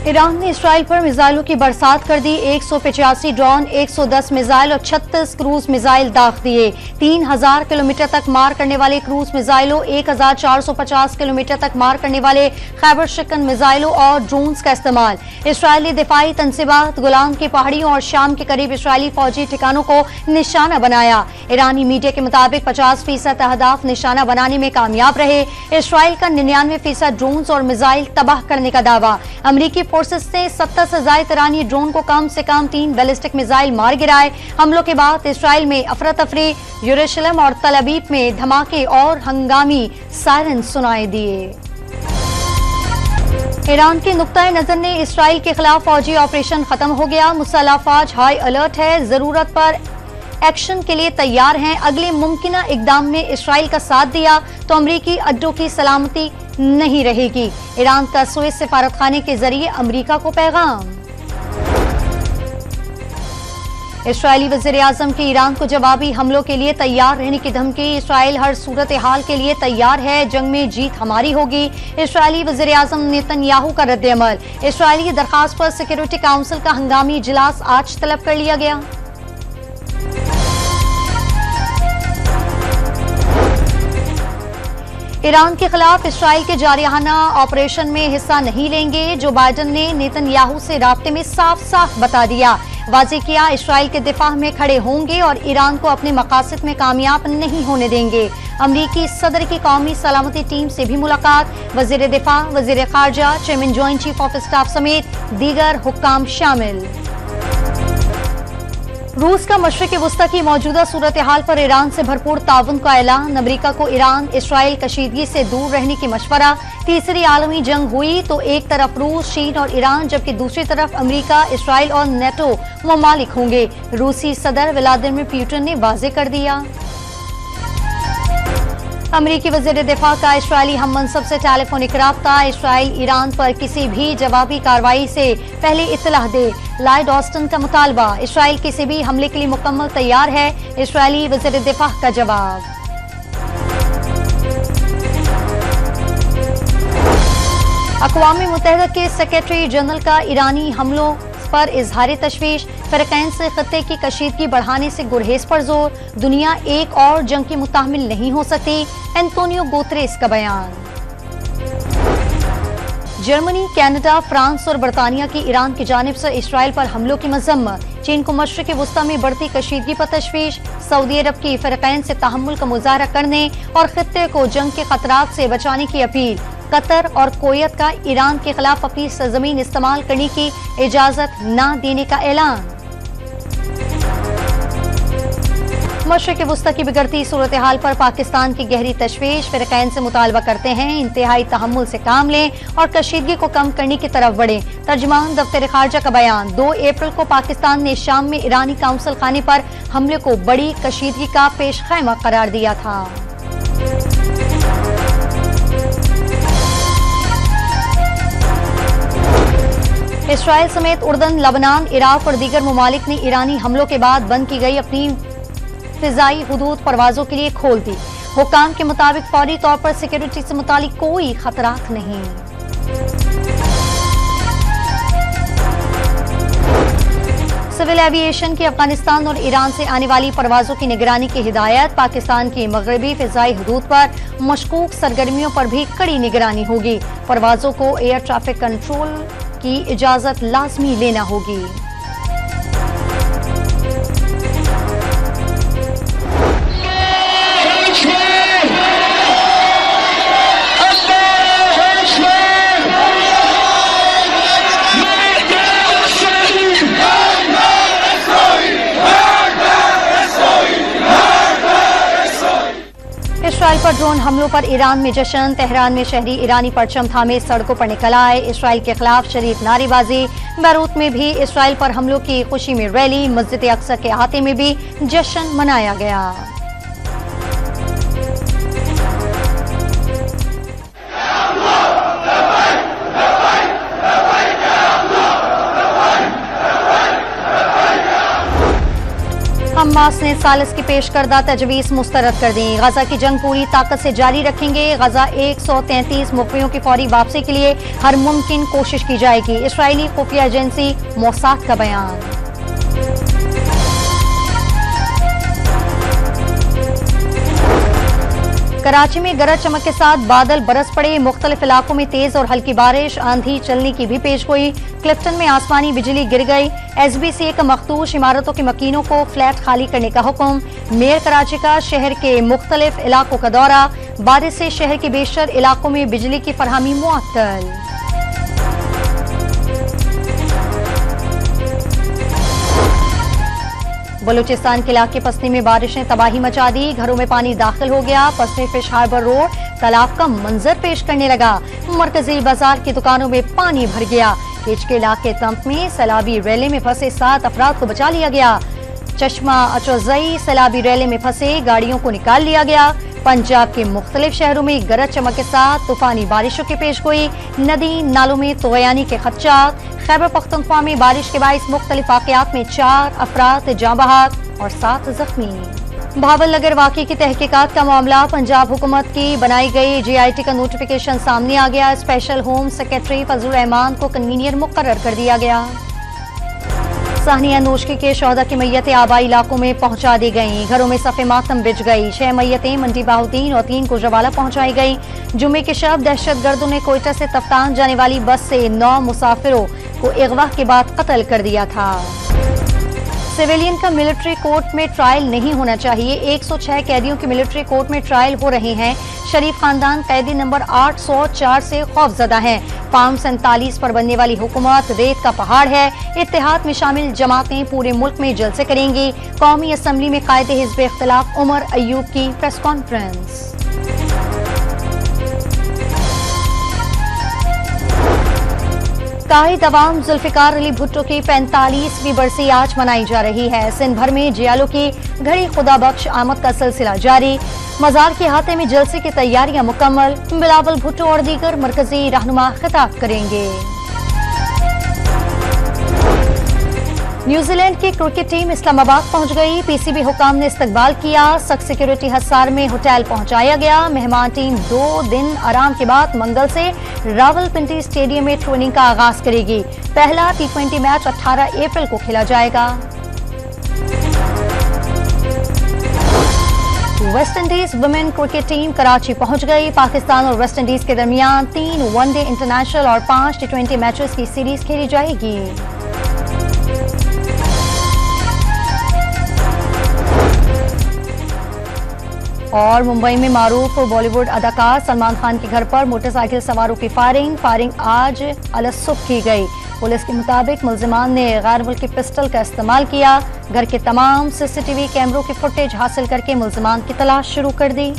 Iran ने Israel पर मिसाइलों की बरसात कर दी। 185 ड्रोन, 110 मिसाइल और 36 क्रूज मिसाइल दाग दिए। 3000 किलोमीटर तक मार करने वाले क्रूज मिसाइलों, 1450 किलोमीटर तक मार करने वाले खैबर शिकन मिसाइलों और ड्रोन्स का इस्तेमाल। इसराइली दिफाई तंसीबात गोलान की पहाड़ियों और शाम के करीब इसराइली फौजी ठिकानों को निशाना बनाया। ईरानी मीडिया के मुताबिक 50% अहदाफ निशाना बनाने में कामयाब रहे। इसराइल का 99% ड्रोन्स और मिसाइल तबाह करने का दावा। अमरीकी फोर्सेस ने 70 से ज्यादा ईरानी ड्रोन को कम से कम 3 बैलिस्टिक मिसाइल मार गिराए। हमलों के बाद इसराइल में अफरा तफरी, यरूशलेम और तल अवीव में धमाके और हंगामी सायरन सुनाई दिए। ईरान के नुक्ता नजर ने इसराइल के खिलाफ फौजी ऑपरेशन खत्म हो गया। मुसल्लह फौज हाई अलर्ट है, जरूरत पर एक्शन के लिए तैयार हैं। अगले मुमकिन इकदाम में इसराइल का साथ दिया तो अमरीकी अड्डों की सलामती नहीं रहेगी। ईरान का सुएज सफारतखाने के जरिए अमरीका को पैगाम। इसराइली वज़ीर आज़म की ईरान को जवाबी हमलों के लिए तैयार रहने की धमकी। इसराइल हर सूरत हाल के लिए तैयार है, जंग में जीत हमारी होगी। इसराइली वज़ीर आज़म नेतन्याहू का रद्द-ए-अमल। इसराइली दरखास्त पर सिक्योरिटी काउंसिल का हंगामी इजलास आज तलब कर लिया गया। ईरान के खिलाफ इसराइल के जारिहाना ऑपरेशन में हिस्सा नहीं लेंगे। जो बाइडन ने नेतन्याहू से राब्ते में साफ साफ बता दिया, वाज़ेह किया इसराइल के दिफा में खड़े होंगे और ईरान को अपने मकासद में कामयाब नहीं होने देंगे। अमरीकी सदर की कौमी सलामती टीम से भी मुलाकात। वज़ीर दिफा, वज़ीर खारजा, chairman joint chief of staff समेत दीगर हुक्काम शामिल। रूस का मशरिक़ वस्ता की मौजूदा सूरत हाल पर ईरान से भरपूर ताउन का ऐलान। अमरीका को ईरान इसराइल कशीदगी से दूर रहने की मशवरा। तीसरी आलमी जंग हुई तो एक तरफ रूस, चीन और ईरान, जबकि दूसरी तरफ अमरीका, इसराइल और नेटो ममालिक होंगे। रूसी सदर व्लादिमीर पुतिन ने वाज़ेह कर दिया। अमरीकी वज़ीर दिफा का इसराइली हम मनसब से टेलीफोनिक राब्ता। इसराइल ईरान पर किसी भी जवाबी कार्रवाई से पहले इत्तलाह दे। लॉयड ऑस्टिन का मुतालबा, इसराइल किसी भी हमले के लिए मुकम्मल तैयार है। इसराइली वज़ीर दिफा का जवाब। अक़वाम मुत्तहिदा के सेक्रेटरी जनरल का ईरानी हमलों पर इजहार तशवीश। फ़िरक़ैन से खत्ते की कशीदगी बढ़ाने से गुरहेज पर जोर। दुनिया एक और जंग की मुताहमिल नहीं हो सकती। एंटोनियो गुतेरेस का बयान। जर्मनी, कनाडा, फ्रांस और बरतानिया की ईरान की जानिब से इसराइल पर हमलों की मज़म्मत। चीन को मशरिक़ वस्ता में बढ़ती कशीदगी पर तशवीश। सऊदी अरब की फ़िरक़ैन से तहम्मुल का मुज़ाहरा करने और खत्ते को जंग के खतरात से बचाने की अपील। कतर और कुवैत का ईरान के खिलाफ अपनी सरजमीन इस्तेमाल करने की इजाजत न देने का ऐलान। मशरिक़ वस्ता की बिगड़ती सूरत हाल पर पाकिस्तान की गहरी तशवीश। फ़िरक़ैन से मुतालबा करते हैं इंतहाई तहम्मुल से काम लें और कशीदगी को कम करने की तरफ बढ़े। तर्जुमान दफ्तर खारजा का बयान। 2 अप्रैल को पाकिस्तान ने शाम में ईरानी काउंसिल खाने पर हमले को बड़ी कशीदगी का पेश खैमा करार दिया था। इसराइल समेत उर्दन, लबनान, इराक और दीगर ममालिक ने ईरानी हमलों के बाद बंद की गई अपनी फिजाई हुदूद परवाजों के लिए खोल दी। हुक्काम के मुताबिक फौरी तौर पर सिक्योरिटी से मुतालिक कोई खतरात नहीं। सिविल एविएशन की अफगानिस्तान और ईरान से आने वाली परवाजों की निगरानी की हिदायत। पाकिस्तान की मगरबी फिजाई हुदूद पर मशकूक सरगर्मियों पर भी कड़ी निगरानी होगी। परवाजों को एयर ट्रैफिक कंट्रोल की इजाजत लाजमी लेना होगी। इसराइल पर ड्रोन हमलों पर ईरान में जश्न। तेहरान में शहरी ईरानी परचम थामे सड़कों पर निकल आए। इसराइल के खिलाफ शरीफ नारेबाजी। बैरूत में भी इसराइल पर हमलों की खुशी में रैली। मस्जिद अक्सा के अहाते में भी जश्न मनाया गया। हमास ने सालिस की पेश करदा तजवीज़ मुस्तरद कर दी। गजा की जंग पूरी ताकत से जारी रखेंगे। गजा 133 मुकवियों की फौरी वापसी के लिए हर मुमकिन कोशिश की जाएगी। इसराइली खुफिया एजेंसी मोसाद का बयान। कराची में गरज चमक के साथ बादल बरस पड़े। मुख्तलिफ इलाकों में तेज और हल्की बारिश, आंधी चलने की भी पेशगोई। क्लिफ्टन में आसमानी बिजली गिर गई। SBCA का मखदूश इमारतों के मकीनों को फ्लैट खाली करने का हुक्म। मेयर कराची का शहर के मुख्तलिफ इलाकों का दौरा। बारिश से शहर के बेशतर इलाकों में बिजली की फरहमी मुअत्तल। बलूचिस्तान के इलाके पसनी में बारिश ने तबाही मचा दी। घरों में पानी दाखिल हो गया। पसनी फिश हार्बर रोड तालाब का मंजर पेश करने लगा। मरकजी बाजार की दुकानों में पानी भर गया। केच के इलाके तंप में सैलाबी रैली में फंसे 7 अफराद को बचा लिया गया। चश्मा अचौजई सैलाबी रैली में फंसे गाड़ियों को निकाल लिया गया। पंजाब के मुख्तलिफ शहरों में गरज चमक के साथ तूफानी बारिशों की पेशगोई। नदी नालों में तोयानी के खदशात। खैबर पख्तूनख्वा में बारिश के बाइस मुख्तलिफ वाकयात में 4 अफराद जाँ बहक और 7 जख्मी। भावल नगर वाकई की तहकीकात का मामला। पंजाब हुकूमत की बनाई गई GIT का नोटिफिकेशन सामने आ गया। स्पेशल होम सेक्रेटरी फजल रहमान को कन्वीनियर मुकर्रर कर दिया गया। साहनिया नोशकी के शौहदा की मैयतें आबाई इलाकों में पहुंचा दी गईं। घरों में सफ़े मातम बिछ गई। 6 मैयतें मंडी बाहुद्दीन और 3 को जवाला पहुंचाई गई। जुम्मे के शब दहशतगर्दों ने कोयटा से तफ्तान जाने वाली बस से 9 मुसाफिरों को अगवा के बाद कत्ल कर दिया था। सिविलियन का मिलिट्री कोर्ट में ट्रायल नहीं होना चाहिए। 106 कैदियों के मिलिट्री कोर्ट में ट्रायल हो रहे हैं। शरीफ खानदान कैदी नंबर 804 से खौफजदा है। फार्म 47 पर बनने वाली हुकूमत रेत का पहाड़ है। इत्तेहाद में शामिल जमातें पूरे मुल्क में जलसे करेंगी। कौमी असम्बली में कायदे हिज़्ब इख्तिलाफ उमर अयूब की प्रेस कॉन्फ्रेंस। कायद अवाम जुल्फिकार अली भुट्टो की 45वीं बरसी आज मनाई जा रही है। सिंध भर में जियालों की घड़ी खुदा बख्श आमद का सिलसिला जारी। मजार के हाथे में जलसे की तैयारियां मुकम्मल। बिलावल भुट्टो और दीगर मरकजी रहनुमा खिताब करेंगे। न्यूजीलैंड की क्रिकेट टीम इस्लामाबाद पहुंच गई। PCB हुकाम ने इस्तकबाल किया। सख्त सिक्योरिटी हसार में होटल पहुंचाया गया। मेहमान टीम 2 दिन आराम के बाद मंगल से रावलपिंडी स्टेडियम में ट्रेनिंग का आगाज करेगी। पहला T20 मैच 18 अप्रैल को खेला जाएगा। West Indies women cricket team Karachi पहुंच गई। पाकिस्तान और वेस्ट इंडीज के दरमियान 3 वनडे इंटरनेशनल और 5 T20 मैचेस की सीरीज खेली जाएगी। और मुंबई में मारूफ बॉलीवुड अदाकार सलमान खान के घर पर मोटरसाइकिल सवारों की फायरिंग आज अलसुबह की गई। पुलिस के मुताबिक मुल्जिमान ने गैर मुल्की पिस्टल का इस्तेमाल किया। घर के तमाम CCTV कैमरों की फुटेज हासिल करके मुल्जिमान की तलाश शुरू कर दी।